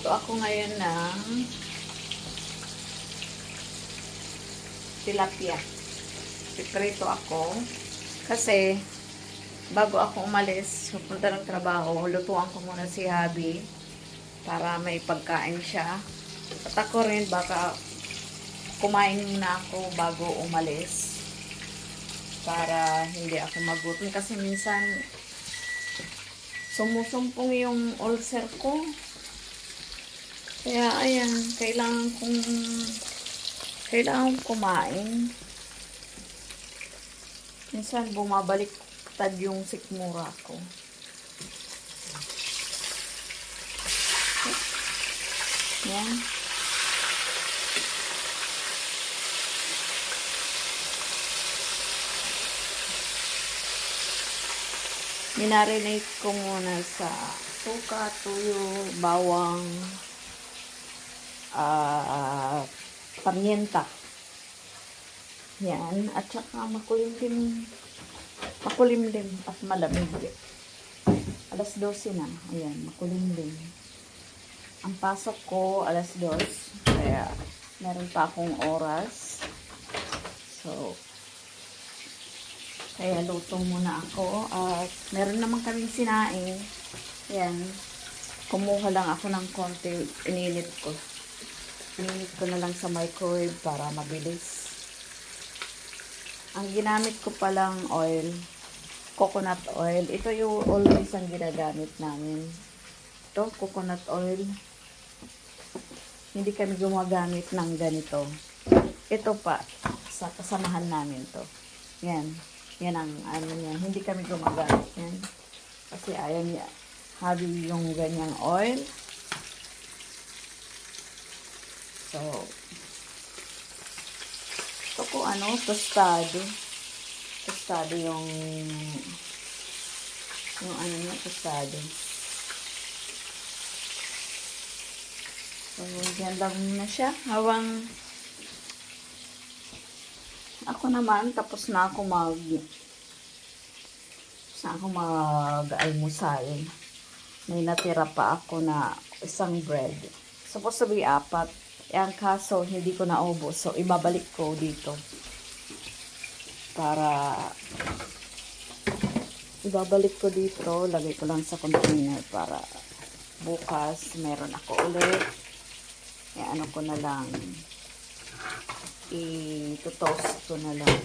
Magluluto ako ngayon ng tilapia. Piprito ako kasi bago ako umalis, pupunta ng trabaho, lutuan ko muna si Habi para may pagkain siya. At ako rin baka kumain na ako bago umalis para hindi ako magutom kasi minsan sumusumpong yung ulcer ko. Kaya ayan, kailangan kumain. Minsan bumabaliktad yung sikmura ko. Yan. Minarinate ko muna sa suka, tuyo, bawang, paminta. Yan. At saka makulimlim at malamig. Alas 12 na. Ayan, makulimlim. Ang pasok ko, alas 2. Kaya, meron pa akong oras. So, kaya luto muna ako. At meron naman kaming sinaing. Ayan. Kumuha lang ako ng konti. Ininit ko na lang sa microwave para mabilis. Ang ginamit ko palang oil, coconut oil. Ito yung always ang ginagamit namin. Ito, coconut oil. Hindi kami gumagamit ng ganito. Ito pa, sa kasamahan namin to. Yan. Yan ang ano yan. Hindi kami gumagamit yan. Kasi ayaw niya. Habi yung ganyang oil. So, ito ko tostado. Tostado yung ano niya, tostado. So, yan lang na siya. Hawang ako naman, tapos na ako mag-almusal. May natira pa ako na isang bread. Supposed to be 4. Ang kaso, hindi ko naubos. So, ibabalik ko dito. Ibabalik ko dito. Lagay ko lang sa container para bukas meron ako ulit. Ano ko na lang. I-toast ko na lang.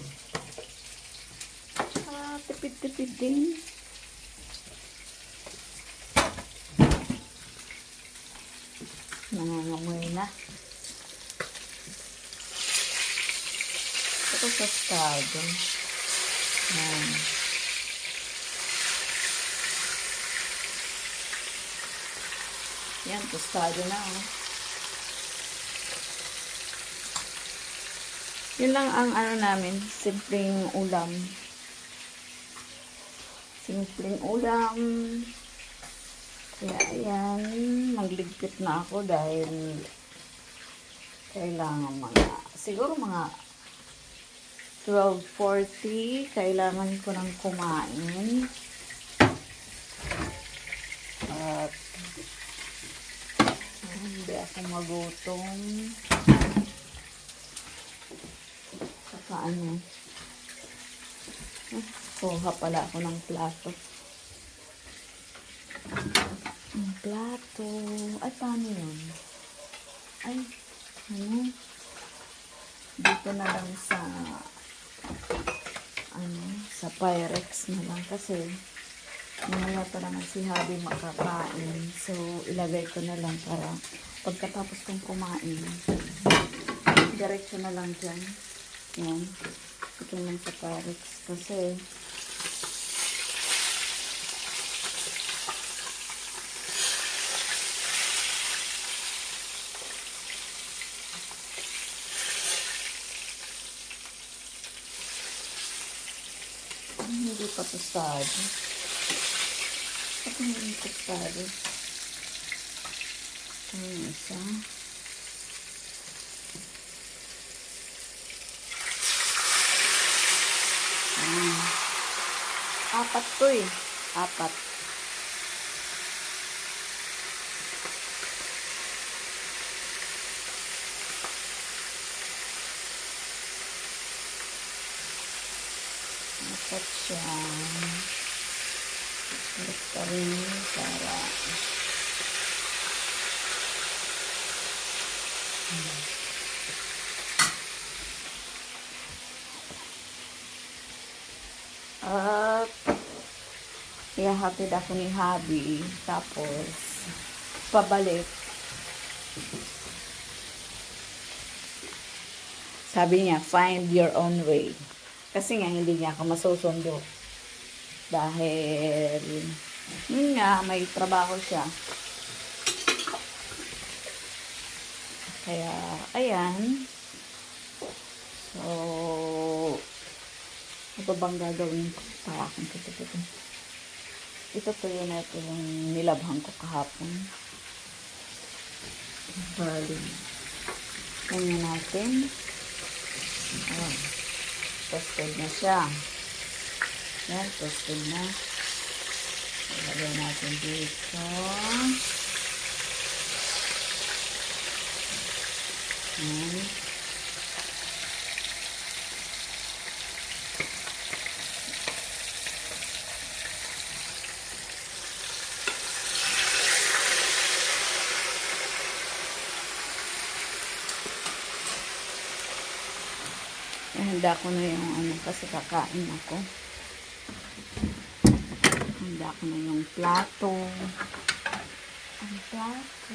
Tipid-tipid din. Nangangamoy na. Ito tostado. Yan. Yan, tostado na. Yun lang ang namin, simpleng ulam. Simpleng ulam. Kaya ayan, magligpit na ako dahil kailangan siguro mga 12:40, kailangan ko nang kumain. At hindi ako magutom. Saka kuha pala ako ng plato. Plato. Ay, paano yun? Ay, dito na lang sa Pyrex na lang kasi mamaya pa naman si Habi makakain. So, ilagay ko na lang para pagkatapos kong kumain, diretso na lang dyan. Yan. Ito lang sa Pyrex kasi hindi pa tostado. Ito yung tostado. Isa. Apat to eh. Apat. Dapat siyang balik ka rin para at ihahatid ako ni Habi tapos pabalik. Sabi niya, find your own way. Kasi nga, hindi niya ako masusundo. Dahil, yun nga, may trabaho siya. Kaya, ayan. So, ano bang gagawin ko? Para akong ito. Ito tuloy na ito yung nilabhan ko kahapon. Bali. Ganyan natin. Ayan. Toasted na siya. Ayan, toasted na. Ilagay natin dito. Ayan. Handa ko na yung ano kasi kakain ako. Handa ko na yung plato. Ang plato.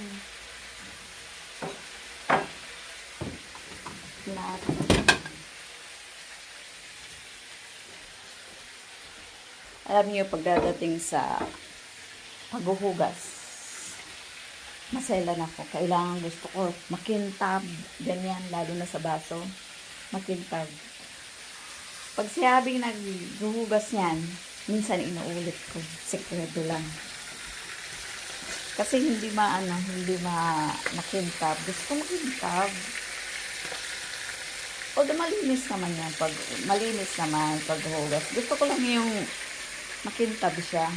Plato. Alam niyo, pagdadating sa paghuhugas, maselan ako. Kailangan gusto ko makintab. Ganyan, lalo na sa baso. Makintab. Pag siyabing naghuhugas niyan, minsan inuulit ko. Sekreto lang. Kasi hindi makintab. Gusto ko makintab. Although malinis naman yan. Malinis naman paghuhugas. Gusto ko lang yung makintab siya.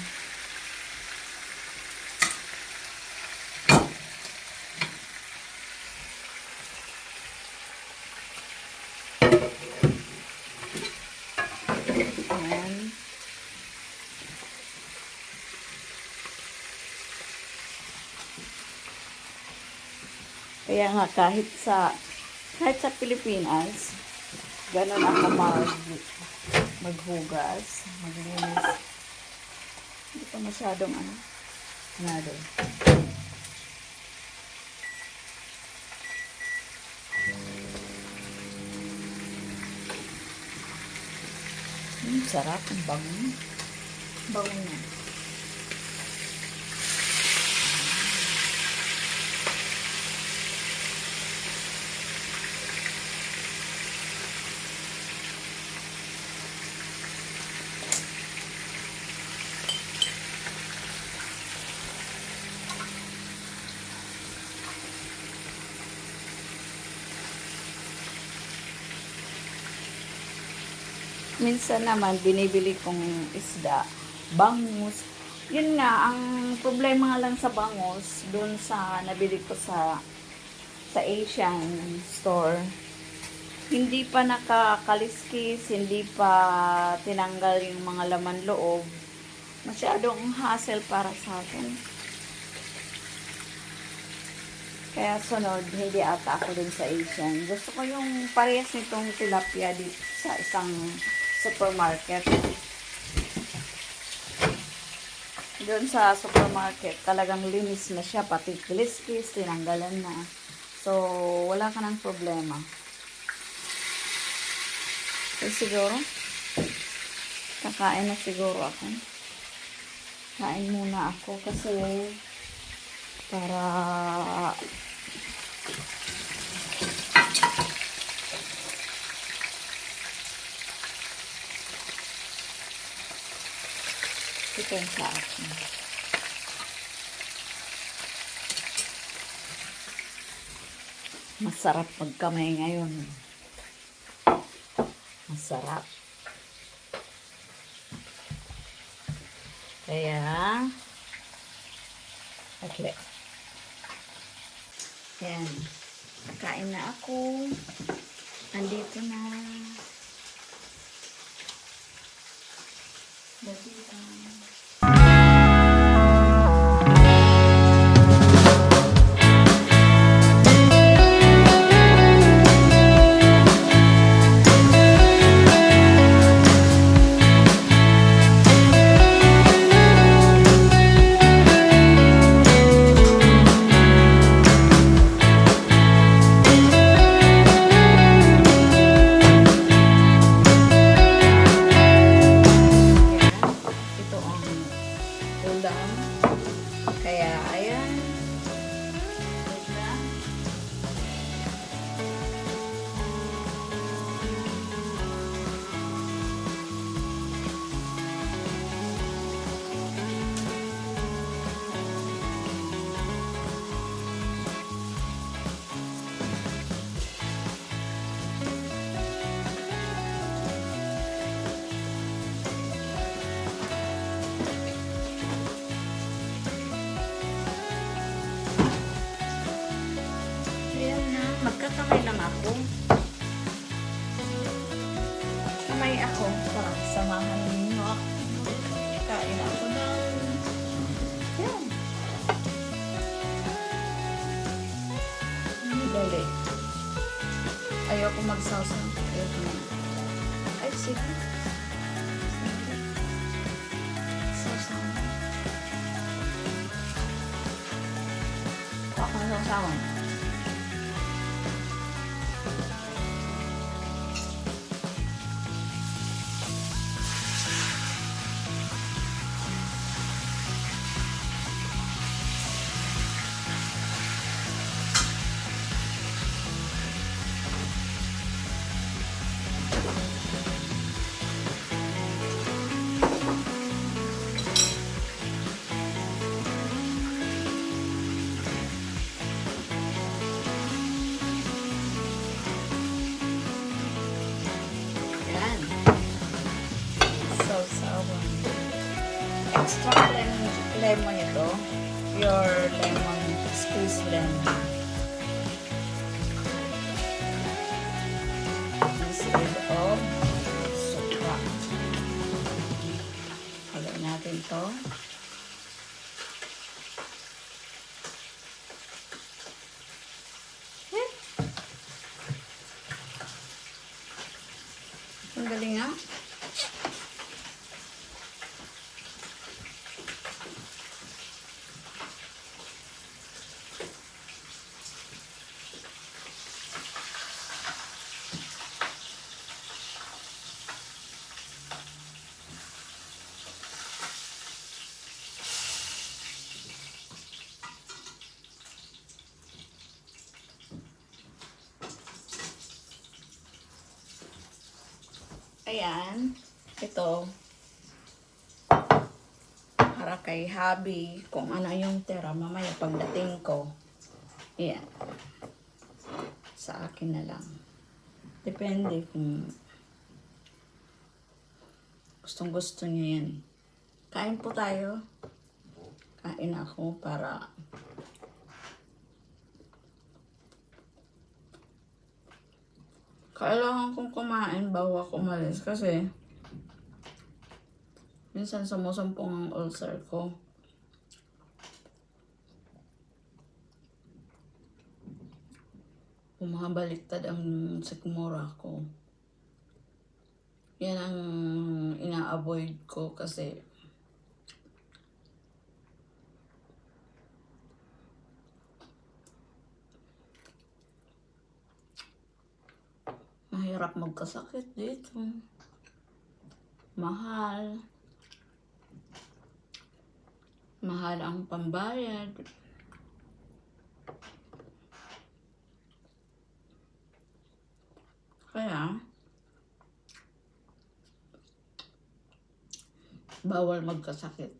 Kaya nga kahit sa Pilipinas, ganun ako maghugas, maglinis. Hindi pa masyadong ano doon. Sarap, ang bango. Bango na. Minsan naman, binibili kong isda, bangus. Yun nga, ang problema lang sa bangus, dun sa nabili ko sa Asian store, hindi pa nakakaliskis, hindi pa tinanggal yung mga laman loob. Masyadong hassle para sa akin. Kaya sunod, hindi ata ako dun sa Asian. Gusto ko yung parehas nitong tilapia dito sa isang supermarket. Doon sa supermarket, talagang linis na siya, pati kiliskis, tinanggalan na. So, wala ka ng problema. So, siguro, kakain na siguro ako. Kain muna ako kasi para ito yung sa akin. Masarap pagkamay ngayon. Masarap. Kaya, okay. Yan. Kain na ako. Andito na. Ito ang ulam. Kaya, ayan. Wait lang. Ayan na. Magkakamay lang ako. Kamay ako para samahan ninyo ako. Kain ako ng... Yan. Dali. Ayoko magsawsaw. Ayoko na. Ay, sige. Sawsaw. Ako na sawsawan. Yan. Sawsawan. Extra lemon ito. Pure lemon. Squeeze lemon. Instead of suka. Haloy natin to. Ang galing nga. Ayan. Ito. Para kay hubby. Kung ano yung tira mamaya pagdating ko. Ayan. Sa akin na lang. Depende kung gustong gusto niya yan. Kain po tayo. Kain ako para kailangan kong kumain bago ako umalis kasi minsan sumusumpong ang ulcer ko. Bumabaliktad ang sikmura ko. Yan ang ina-avoid ko kasi mahirap magkasakit dito. Mahal. Mahal ang pambayad. Kaya, bawal magkasakit.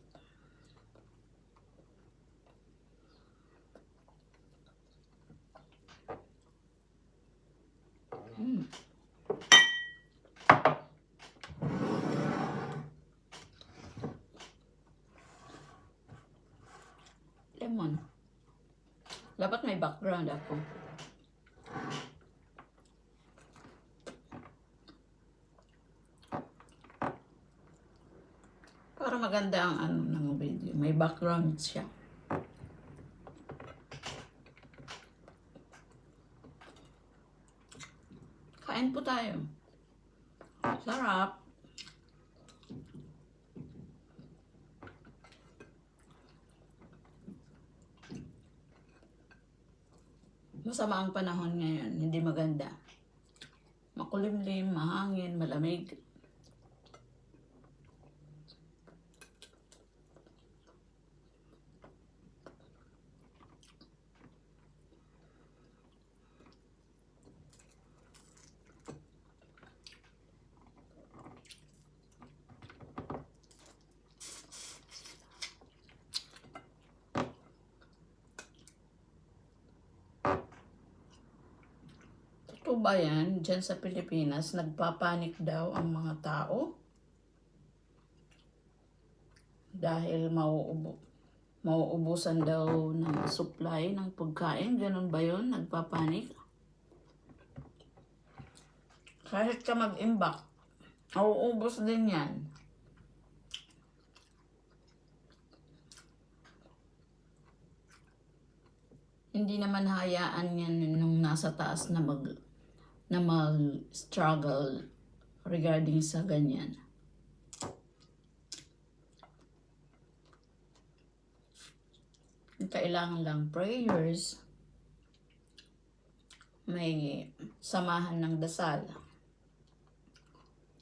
Lemon. Dapat may background ako. maganda ang ano ng video. May background siya. Kain po tayo. Sarap. Masama ang panahon ngayon. Hindi maganda. Makulimlim, mahangin, malamig. Totoo ba yan? Diyan sa Pilipinas, nagpapanik daw ang mga tao dahil mauubusan daw ng supply ng pagkain. Ganun ba yun? Nagpapanik? Kahit ka mag-imbak, mauubos din yan. Hindi naman hayaan yan nung nasa taas na mag-struggle regarding sa ganyan. Kailangan lang prayers, may samahan ng dasal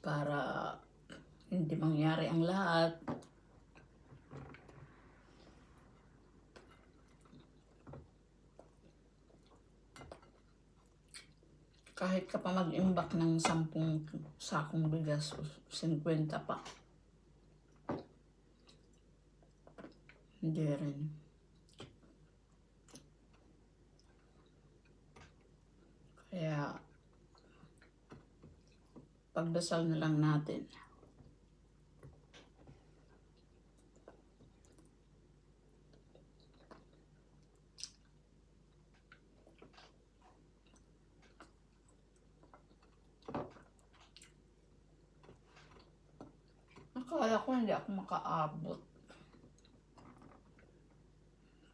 para hindi mangyari ang lahat. Kahit ka pa mag-imbak ng 10 sakong bigas o 50 pa. Hindi rin. Kaya, pagdasal na lang natin. Akala ko hindi ako makaabot.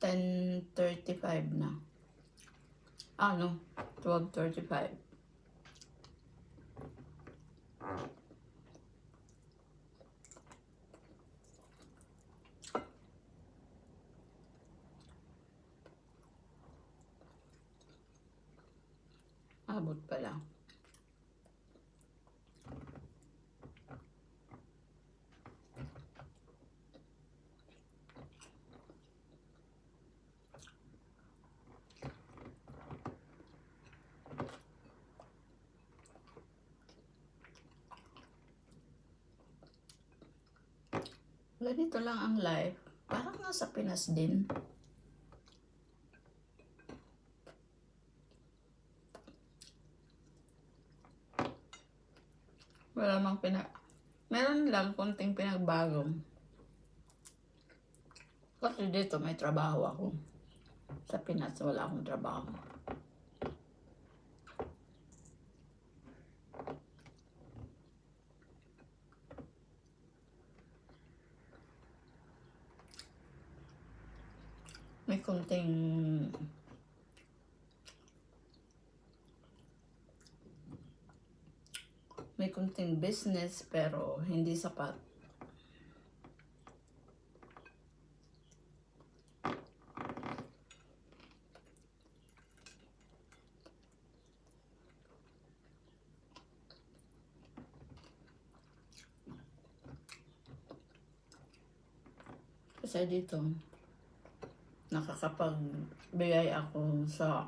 10:35 na. 12:35. Abot pala. Ganito lang ang life. Parang nasa Pinas din. Wala mang meron lang konting pinagbago. Kasi dito may trabaho ako. Sa Pinas wala akong trabaho. May konting business pero hindi sapat. Kasi dito nakakapagbigay ako sa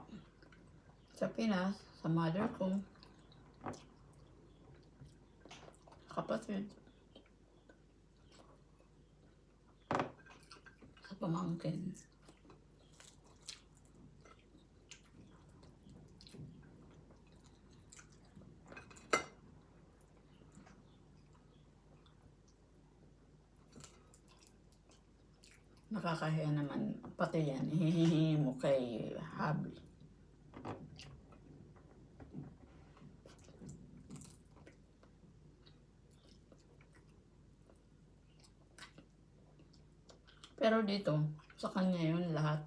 Pinas, sa mother ko, kapatid, sa pamangkin. Nakakahiya naman pati yan, hihihingi mo kay hubby. Pero dito, sa kanya yun lahat.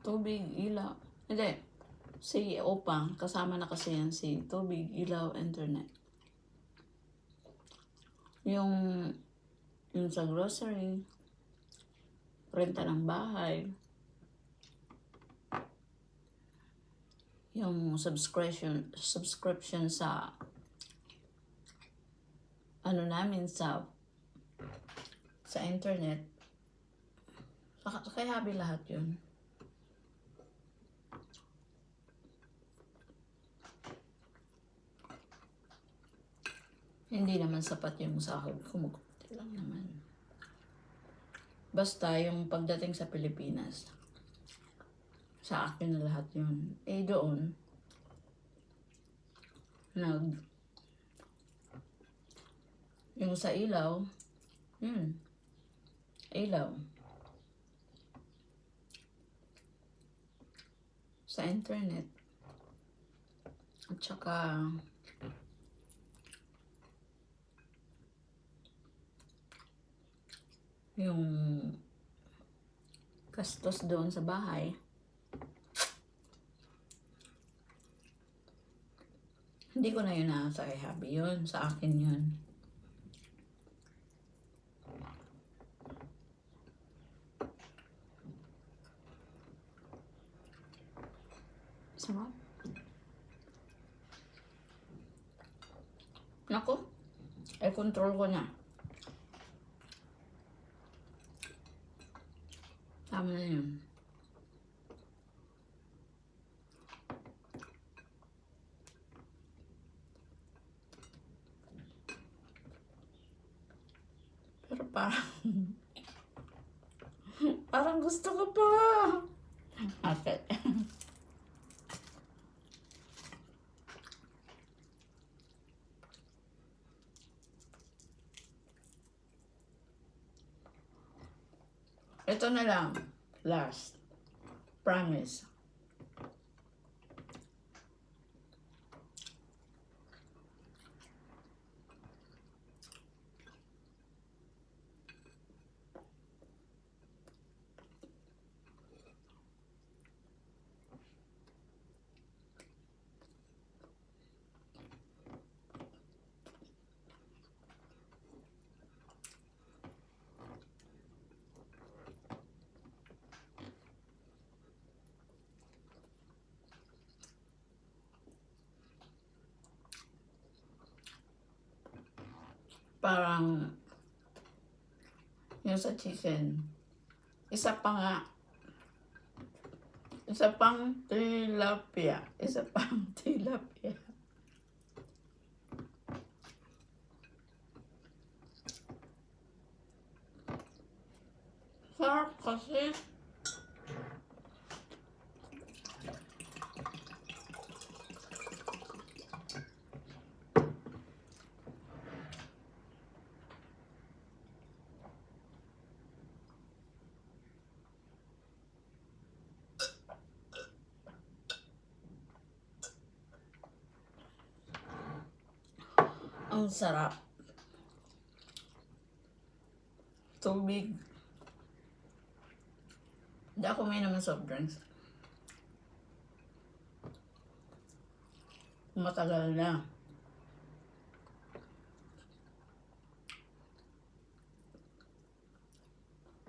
Tubig, ilaw. Hindi. Si Opa, kasama na kasi yan si tubig, ilaw, internet. Yung, yung sa grocery, renta ng bahay, yung subscription sa ano namin sa internet. Kay Habi lahat yun. Hindi naman sapat yung sahod. Kumukunti lang naman. Basta yung pagdating sa Pilipinas, sa akin na lahat yun. Eh doon, yung sa ilaw, ilaw. Sa internet. At saka, yung gastos doon sa bahay. Hindi ko na yun nasa kay Habi yun. Sa akin yun. Sarap. Nako. Control ko na. Tama na yun. Pero parang gusto ko pa. Okay. Ito na lang. Last. Promise. Parang yung sa chicken. Isa pang tilapia. Isa pang tilapia. Sarap kasi. Ang sarap. Tubig. Hindi ako may naman soft drinks. Matagal na.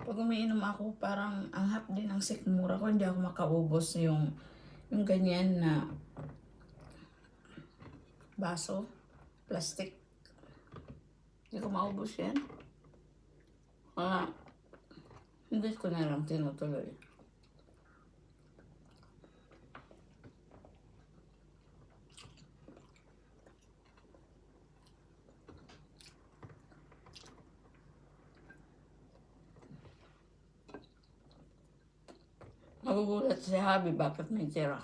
Pag umiinom ako, parang ang hap din ang sikmura ko. Hindi ako makaubos yung ganyan na baso, plastic. Hindi ko maubos yan. Hindi ko na lang tinutuloy. Nagugulat si Habi bakit may tira.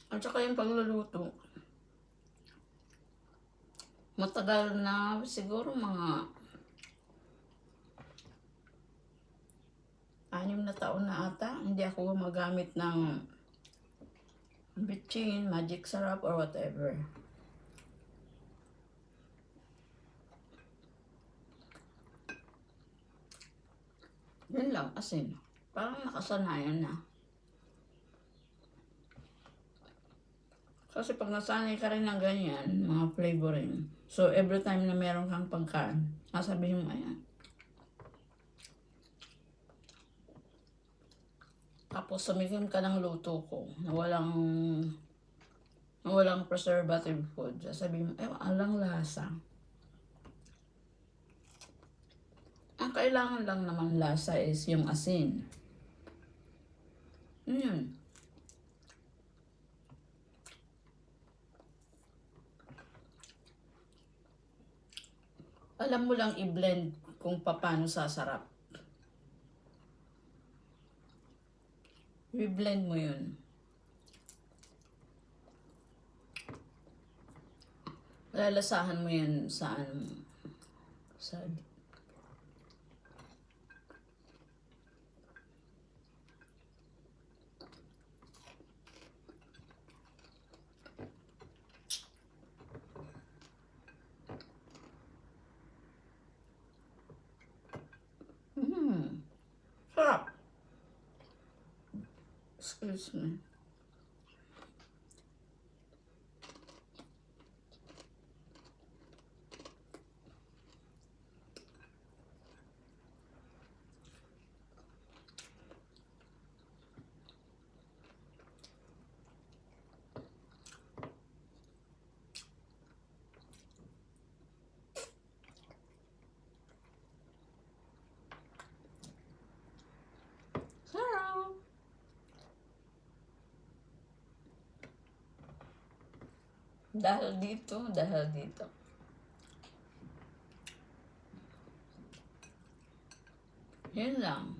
At saka yung pagluluto. Matagal na, siguro mga 6 na taon na ata. Hindi ako gumagamit ng bitchin, magic sarap, or whatever. Yun lang, asin. Parang nakasanayan na. Kasi pag nasanay ka rin ng ganyan, mga flavoring. So, every time na meron kang pagkain, sasabihin mo, ayan. Tapos, sumikim ka ng luto ko na walang preservative food. Sasabihin mo, alang lasa. Ang kailangan lang naman lasa is yung asin. Yun. Alam mo lang i-blend kung paano sasarap. I-blend mo yun. Lalasahan mo yun sa sa sarap. Excuse me. Sarap. Dahil dito. Yun lang.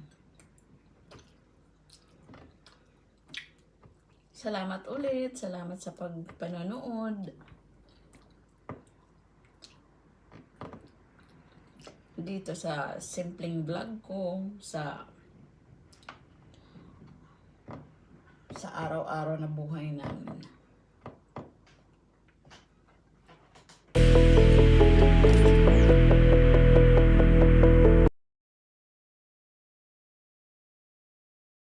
Salamat ulit. Salamat sa panonood. Dito sa simpleng vlog ko. Sa araw-araw na buhay namin.